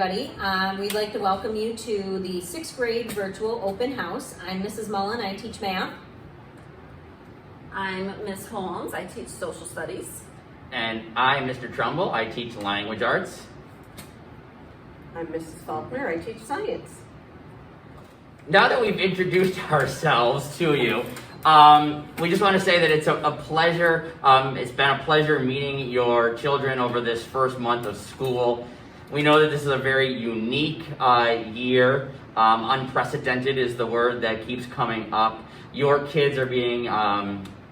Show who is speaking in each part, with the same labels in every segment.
Speaker 1: everybody. We'd like to welcome you to the 6th grade virtual open house. I'm Mrs. Mullen, I teach math.
Speaker 2: I'm Miss Holmes, I teach social studies.
Speaker 3: And I'm Mr. Trumbull, I teach language arts.
Speaker 4: I'm Mrs. Faulkner, I teach science.
Speaker 3: Now that we've introduced ourselves to you, we just want to say that it's a pleasure. It's been a pleasure meeting your children over this first month of school. We know that this is a very unique year. Unprecedented is the word that keeps coming up. Your kids are being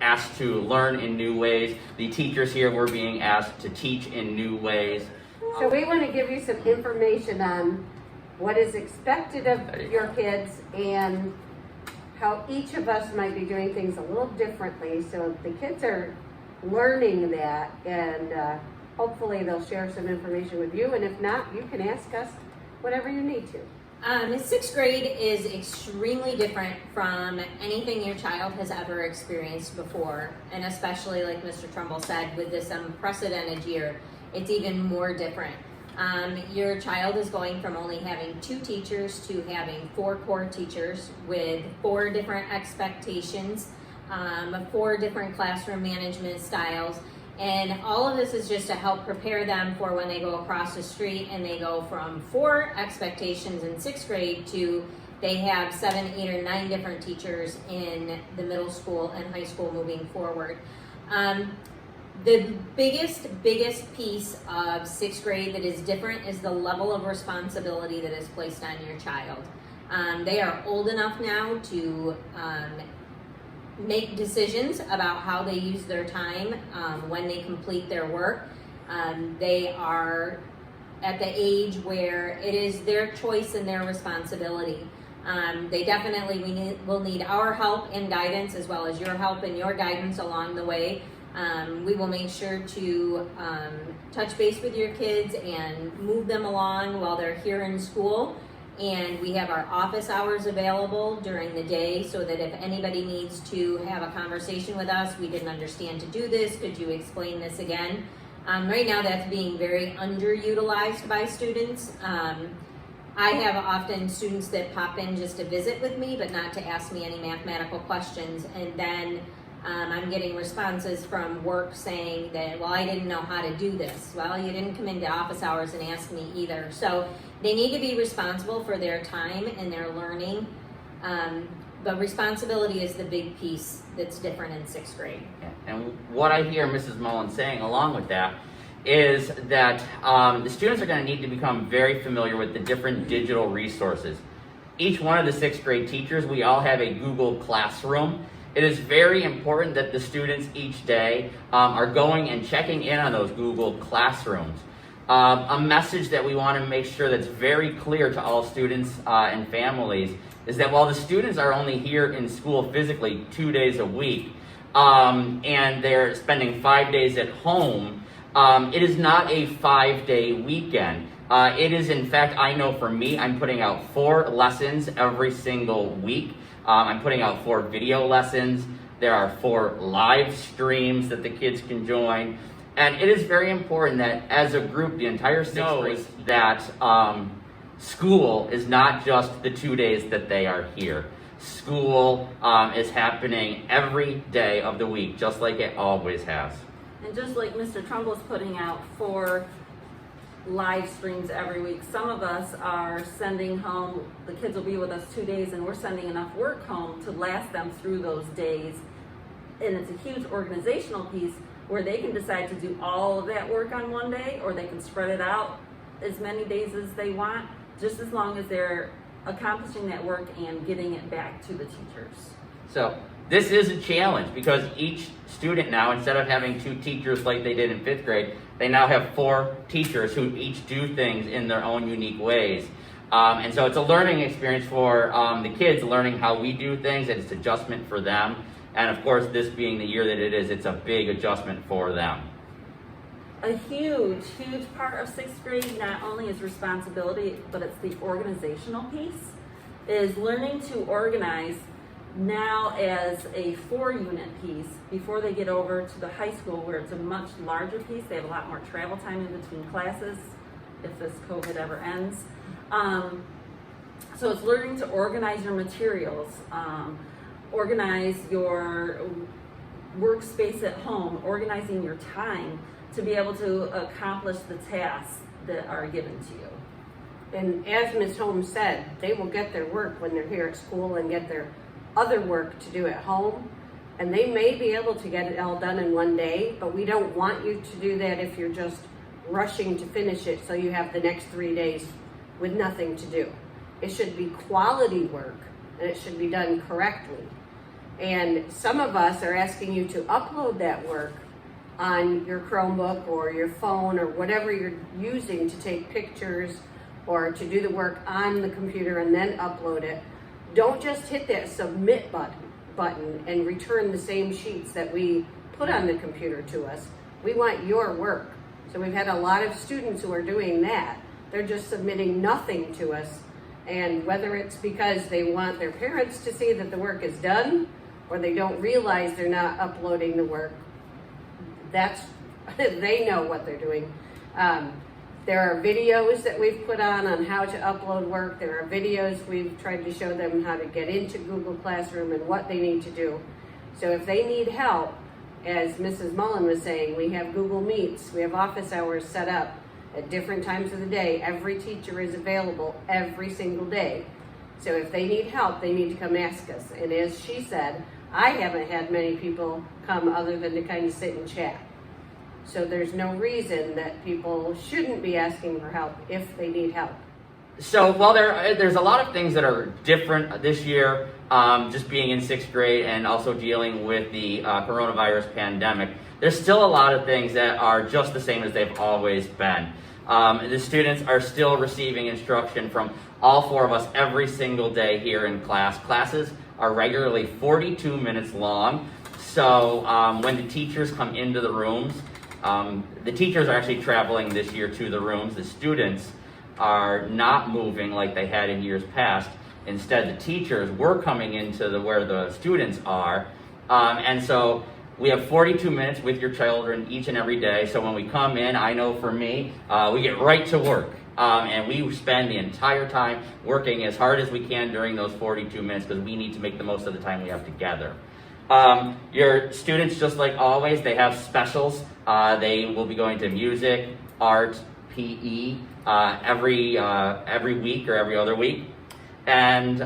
Speaker 3: asked to learn in new ways. The teachers here were being asked to teach in new ways.
Speaker 4: So we want to give you some information on what is expected of your kids and how each of us might be doing things a little differently. So the kids are learning that, and hopefully they'll share some information with you. And if not, you can ask us whatever you need to.
Speaker 1: 6th grade is extremely different from anything your child has ever experienced before. And especially, like Mr. Trumbull said, with this unprecedented year, it's even more different. Your child is going from only having 2 teachers to having 4 core teachers with 4 different expectations, 4 different classroom management styles, and all of this is just to help prepare them for when they go across the street and they go from 4 expectations in 6th grade to they have 7, 8, or 9 different teachers in the middle school and high school moving forward. The biggest piece of 6th grade that is different is the level of responsibility that is placed on your child. They are old enough now to make decisions about how they use their time when they complete their work. They are at the age where it is their choice and their responsibility. They definitely will need our help and guidance, as well as your help and your guidance along the way. We will make sure to touch base with your kids and move them along while they're here in school. And we have our office hours available during the day so that if anybody needs to have a conversation with us, we didn't understand to do this, could you explain this again? Right now that's being very underutilized by students. I have often students that pop in just to visit with me, but not to ask me any mathematical questions. And then I'm getting responses from work saying that, well, I didn't know how to do this. Well, you didn't come into office hours and ask me either. So they need to be responsible for their time and their learning. But responsibility is the big piece that's different in 6th grade.
Speaker 3: And what I hear Mrs. Mullen saying along with that is that the students are going to need to become very familiar with the different digital resources. Each one of the 6th grade teachers, we all have a Google Classroom. It is very important that the students each day are going and checking in on those Google Classrooms. A message that we want to make sure that's very clear to all students and families is that while the students are only here in school physically 2 days a week and they're spending 5 days at home, it is not a 5-day weekend. It is, in fact, I know for me, I'm putting out 4 lessons every single week. I'm putting out 4 video lessons. There are 4 live streams that the kids can join. And it is very important that as a group, the entire 6th grade, that school is not just the 2 days that they are here. School is happening every day of the week, just like it always has.
Speaker 2: And just like Mr. Trumbull's putting out 4 live streams every week, some of us are sending home, the kids will be with us 2 days, and we're sending enough work home to last them through those days. And it's a huge organizational piece where they can decide to do all of that work on one day, or they can spread it out as many days as they want, just as long as they're accomplishing that work and getting it back to the teachers.
Speaker 3: So this is a challenge because each student now, instead of having 2 teachers like they did in 5th grade, they now have 4 teachers who each do things in their own unique ways. And so it's a learning experience for the kids, learning how we do things, and it's adjustment for them. And of course, this being the year that it is, it's a big adjustment for them.
Speaker 2: A huge part of 6th grade not only is responsibility, but it's the organizational piece, is learning to organize now as a 4-unit piece before they get over to the high school where it's a much larger piece. They have a lot more travel time in between classes. if this COVID ever ends. So it's learning to organize your materials, organize your workspace at home, organizing your time to be able to accomplish the tasks that are given to you.
Speaker 4: And as Ms. Holmes said, they will get their work when they're here at school and get their other work to do at home. And they may be able to get it all done in one day, but we don't want you to do that if you're just rushing to finish it so you have the next 3 days with nothing to do. It should be quality work and it should be done correctly. And some of us are asking you to upload that work on your Chromebook or your phone or whatever you're using to take pictures or to do the work on the computer and then upload it. Don't just hit that submit button and return the same sheets that we put on the computer to us. We want your work. So we've had a lot of students who are doing that. They're just submitting nothing to us. And whether it's because they want their parents to see that the work is done or they don't realize they're not uploading the work, they know what they're doing. There are videos that we've put on how to upload work. There are videos we've tried to show them how to get into Google Classroom and what they need to do. So if they need help, as Mrs. Mullen was saying, we have Google Meets, we have office hours set up at different times of the day. Every teacher is available every single day. So if they need help, they need to come ask us. And as she said, I haven't had many people come other than to kind of sit and chat. So there's no reason that people shouldn't be asking for help if they need help.
Speaker 3: So while there's a lot of things that are different this year, just being in 6th grade and also dealing with the coronavirus pandemic, there's still a lot of things that are just the same as they've always been. The students are still receiving instruction from all 4 of us every single day here in class. Classes are regularly 42 minutes long. So when the teachers come into the rooms, the teachers are actually traveling this year to the rooms. The students are not moving like they had in years past. Instead, the teachers were coming into where the students are. And so we have 42 minutes with your children each and every day. So when we come in, I know for me, we get right to work. And we spend the entire time working as hard as we can during those 42 minutes because we need to make the most of the time we have together. Your students, just like always, they have specials. They will be going to music, art, PE every week or every other week. And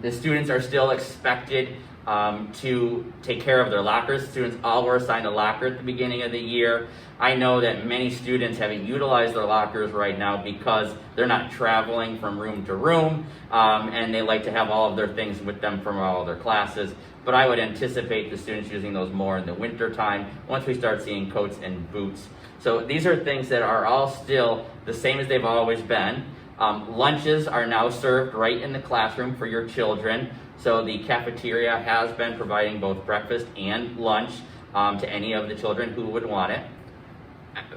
Speaker 3: the students are still expected to take care of their lockers. Students all were assigned a locker at the beginning of the year. I know that many students haven't utilized their lockers right now because they're not traveling from room to room, and they like to have all of their things with them from all of their classes. But I would anticipate the students using those more in the winter time once we start seeing coats and boots. So these are things that are all still the same as they've always been. Lunches are now served right in the classroom for your children. So the cafeteria has been providing both breakfast and lunch to any of the children who would want it.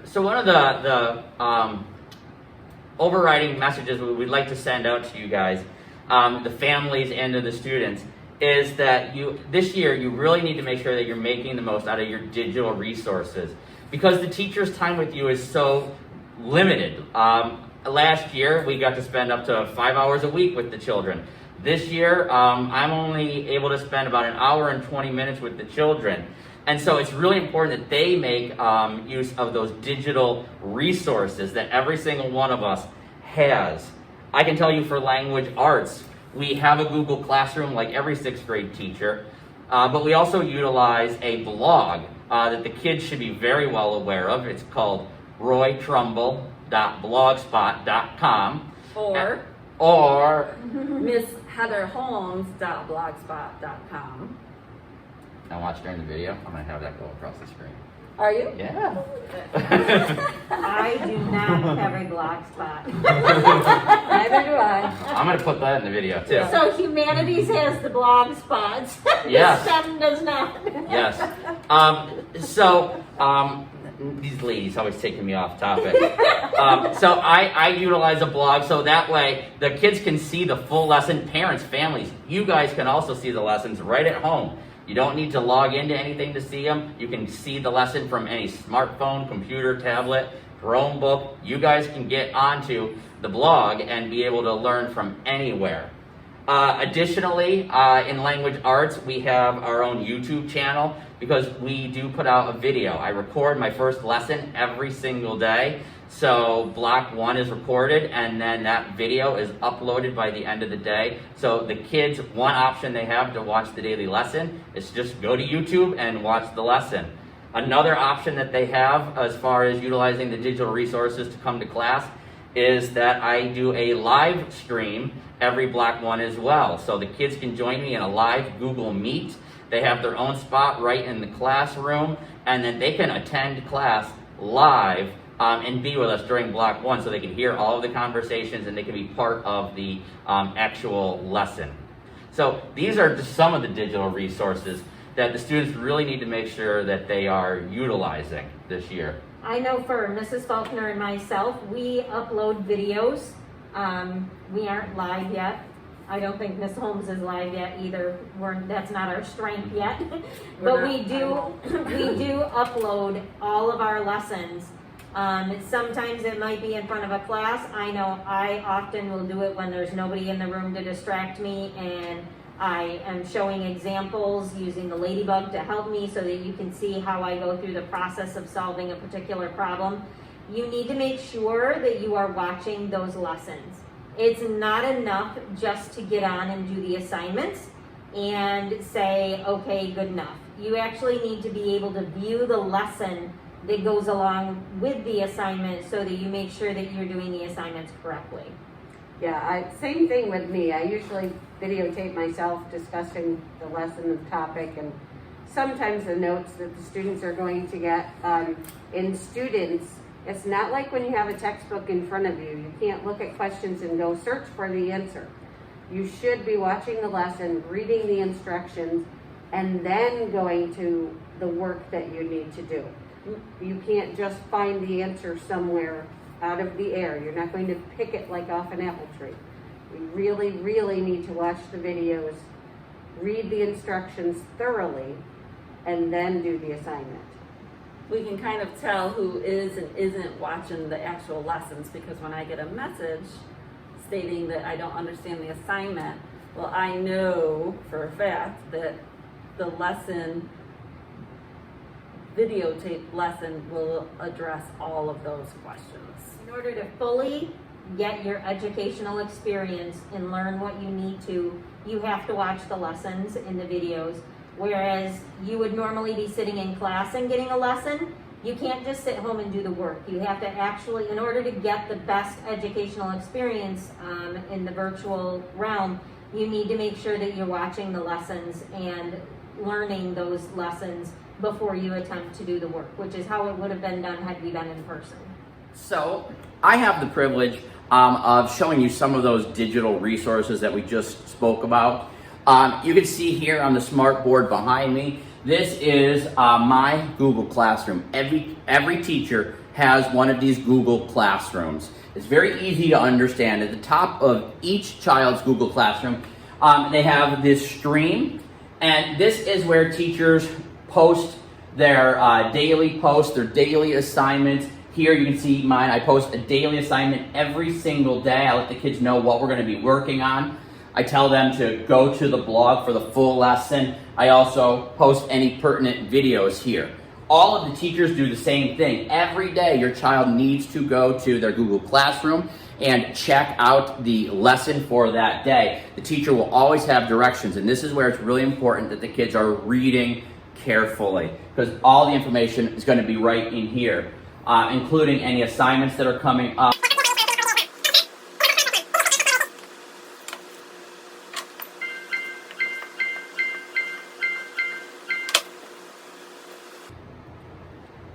Speaker 3: So one of the overriding messages we'd like to send out to you guys, the families and to the students, is that this year you really need to make sure that you're making the most out of your digital resources because the teacher's time with you is so limited. Last year we got to spend up to 5 hours a week with the children. This year I'm only able to spend about 1 hour and 20 minutes with the children. And so it's really important that they make use of those digital resources that every single one of us has. I can tell you for language arts, we have a Google Classroom like every 6th grade teacher, but we also utilize a blog that the kids should be very well aware of. It's called roytrumbull.blogspot.com.
Speaker 2: Or MissHeatherHolmes.blogspot.com.
Speaker 3: Now watch during the video. I'm going to have that go across the screen.
Speaker 2: Are you?
Speaker 3: Yeah.
Speaker 1: I do not have a blog spot.
Speaker 2: Neither do I.
Speaker 3: I'm going to put that in the video too.
Speaker 1: So Humanities has the blog spots.
Speaker 3: Yes.
Speaker 1: STEM does not.
Speaker 3: Yes. These ladies always taking me off topic. So I utilize a blog so that way the kids can see the full lesson. Parents, families, you guys can also see the lessons right at home. You don't need to log into anything to see them. You can see the lesson from any smartphone, computer, tablet, Chromebook. You guys can get onto the blog and be able to learn from anywhere. Additionally, in language arts, we have our own YouTube channel because we do put out a video. I record my first lesson every single day. So block 1 is recorded and then that video is uploaded by the end of the day. So the kids, one option they have to watch the daily lesson is just go to YouTube and watch the lesson. Another option that they have as far as utilizing the digital resources to come to class is that I do a live stream every block 1 as well. So the kids can join me in a live Google Meet. They have their own spot right in the classroom, and then they can attend class live and be with us during block 1 so they can hear all of the conversations and they can be part of the actual lesson. So these are just some of the digital resources that the students really need to make sure that they are utilizing this year.
Speaker 1: I know for Mrs. Faulkner and myself, we upload videos. We aren't live yet. I don't think Miss Holmes is live yet either. That's not our strength yet. But we do upload all of our lessons. Sometimes it might be in front of a class. I know I often will do it when there's nobody in the room to distract me, and I am showing examples using the ladybug to help me so that you can see how I go through the process of solving a particular problem. You need to make sure that you are watching those lessons. It's not enough just to get on and do the assignments and say, okay, good enough. You actually need to be able to view the lesson that goes along with the assignment so that you make sure that you're doing the assignments correctly.
Speaker 4: Yeah, same thing with me. I usually videotape myself discussing the lesson and topic, and sometimes the notes that the students are going to get. In students, it's not like when you have a textbook in front of you. You can't look at questions and go search for the answer. You should be watching the lesson, reading the instructions, and then going to the work that you need to do. You can't just find the answer somewhere out of the air. You're not going to pick it like off an apple tree. You really, really need to watch the videos, read the instructions thoroughly, and then do the assignment.
Speaker 2: We can kind of tell who is and isn't watching the actual lessons, because when I get a message stating that I don't understand the assignment, well, I know for a fact that the lesson, videotape lesson, will address all of those questions.
Speaker 1: In order to fully get your educational experience and learn what you need to, you have to watch the lessons in the videos. Whereas you would normally be sitting in class and getting a lesson, you can't just sit home and do the work. You have to actually, in order to get the best educational experience in the virtual realm, you need to make sure that you're watching the lessons and learning those lessons before you attempt to do the work, which is how it would have been done had we been in person.
Speaker 3: So I have the privilege of showing you some of those digital resources that we just spoke about. You can see here on the smart board behind me, this is my Google Classroom. Every teacher has one of these Google Classrooms. It's very easy to understand. At the top of each child's Google Classroom, they have this stream, and this is where teachers post their daily posts, their daily assignments. Here you can see mine. I post a daily assignment every single day. I let the kids know what we're going to be working on. I tell them to go to the blog for the full lesson. I also post any pertinent videos here. All of the teachers do the same thing. Every day your child needs to go to their Google Classroom and check out the lesson for that day. The teacher will always have directions, and this is where it's really important that the kids are reading carefully, because all the information is going to be right in here, including any assignments that are coming up.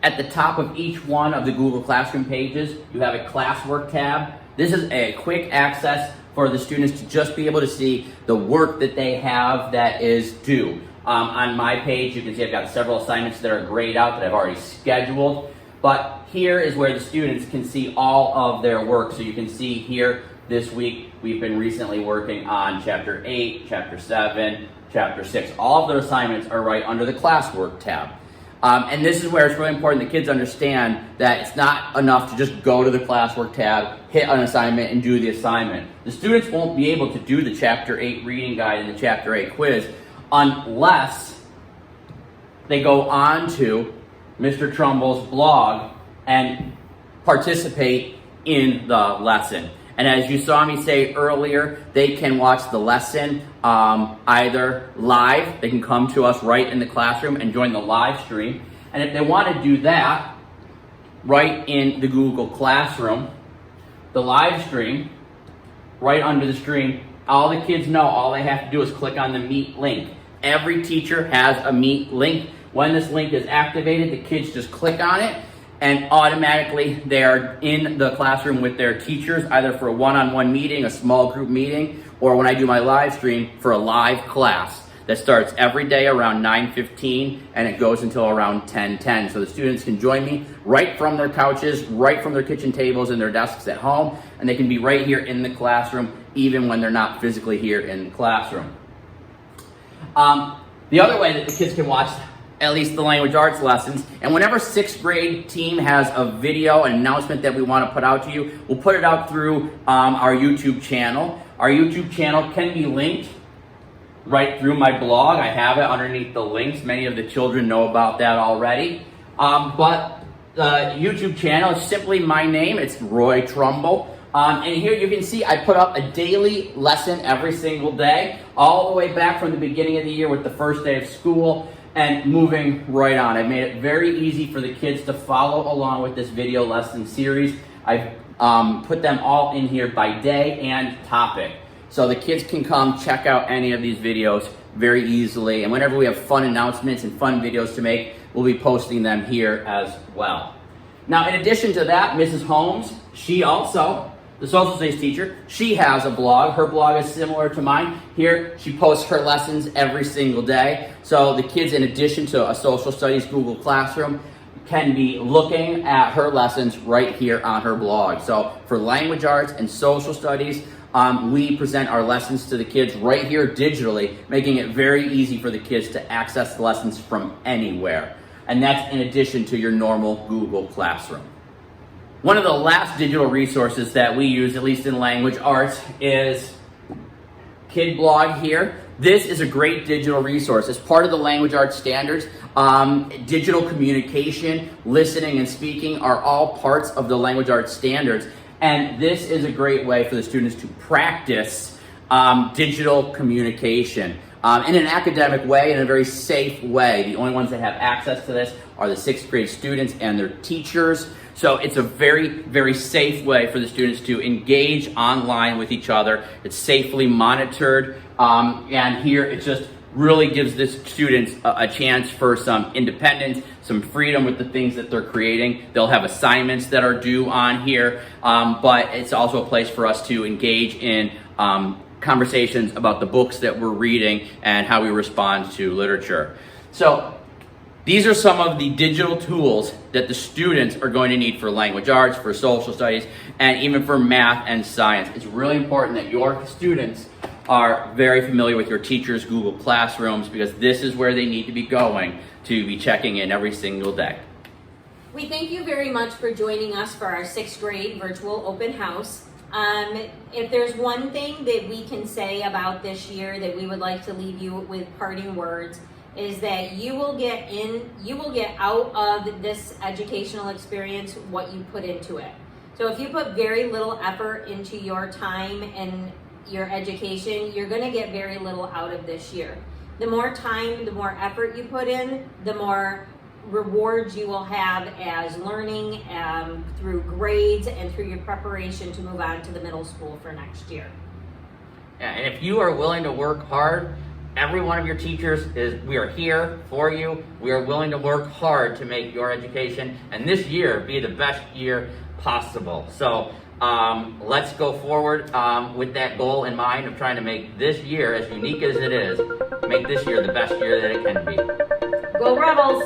Speaker 3: At the top of each one of the Google Classroom pages, you have a Classwork tab. This is a quick access for the students to just be able to see the work that they have that is due. On my page, you can see I've got several assignments that are grayed out that I've already scheduled. But here is where the students can see all of their work. So you can see here this week, we've been recently working on Chapter 8, Chapter 7, Chapter 6. All of their assignments are right under the Classwork tab. And this is where it's really important that kids understand that it's not enough to just go to the Classwork tab, hit an assignment, and do the assignment. The students won't be able to do the Chapter 8 reading guide and the Chapter 8 quiz unless they go on to Mr. Trumbull's blog and participate in the lesson. And as you saw me say earlier, they can watch the lesson either live, they can come to us right in the classroom and join the live stream. And if they want to do that right in the Google Classroom, the live stream, right under the stream, all the kids know all they have to do is click on the Meet link. Every teacher has a Meet link. When this link is activated, the kids just click on it, and automatically they are in the classroom with their teachers, either for a one-on-one meeting, a small group meeting, or when I do my live stream, for a live class that starts every day around 9:15 and it goes until around 10:10. So the students can join me right from their couches, right from their kitchen tables and their desks at home, and they can be right here in the classroom even when they're not physically here in the classroom. The other way that the kids can watch at least the language arts lessons, and whenever sixth grade team has a video, an announcement that we want to put out to you, we'll put it out through our YouTube channel. Our YouTube channel can be linked right through my blog. I have it underneath the links. Many of the children know about that already. But the YouTube channel is simply my name. It's Roy Trumbull. And here you can see I put up a daily lesson every single day, all the way back from the beginning of the year with the first day of school and moving right on. I've made it very easy for the kids to follow along with this video lesson series. I've put them all in here by day and topic. So the kids can come check out any of these videos very easily. And whenever we have fun announcements and fun videos to make, we'll be posting them here as well. Now, in addition to that, Mrs. Holmes, she also, the social studies teacher, she has a blog. Her blog is similar to mine. Here, she posts her lessons every single day. So the kids, in addition to a social studies Google Classroom, can be looking at her lessons right here on her blog. So for language arts and social studies, we present our lessons to the kids right here digitally, making it very easy for the kids to access the lessons from anywhere. And that's in addition to your normal Google Classroom. One of the last digital resources that we use, at least in language arts, is Kid Blog here. This is a great digital resource. It's part of the language arts standards. Digital communication, listening, and speaking are all parts of the language arts standards. And this is a great way for the students to practice digital communication in an academic way, in a very safe way. The only ones that have access to this are the sixth grade students and their teachers. So it's a very, very safe way for the students to engage online with each other. It's safely monitored. And here it just really gives the students a chance for some independence, some freedom with the things that they're creating. They'll have assignments that are due on here, but it's also a place for us to engage in conversations about the books that we're reading and how we respond to literature. So these are some of the digital tools that the students are going to need for language arts, for social studies, and even for math and science. It's really important that your students are very familiar with your teachers' Google Classrooms, because this is where they need to be going to be checking in every single day.
Speaker 1: We thank you very much for joining us for our sixth grade virtual open house. If there's one thing that we can say about this year that we would like to leave you with parting words, is that you will get out of this educational experience what you put into it. So if you put very little effort into your time and your education, you're going to get very little out of this year. The more time, the more effort you put in, the more rewards you will have as learning through grades and through your preparation to move on to the middle school for next year.
Speaker 3: Yeah, and if you are willing to work hard, every one of your teachers we are here for you. We are willing to work hard to make your education and this year be the best year possible. So let's go forward with that goal in mind of trying to make this year, as unique as it is, make this year the best year that it can be.
Speaker 1: Go Rebels!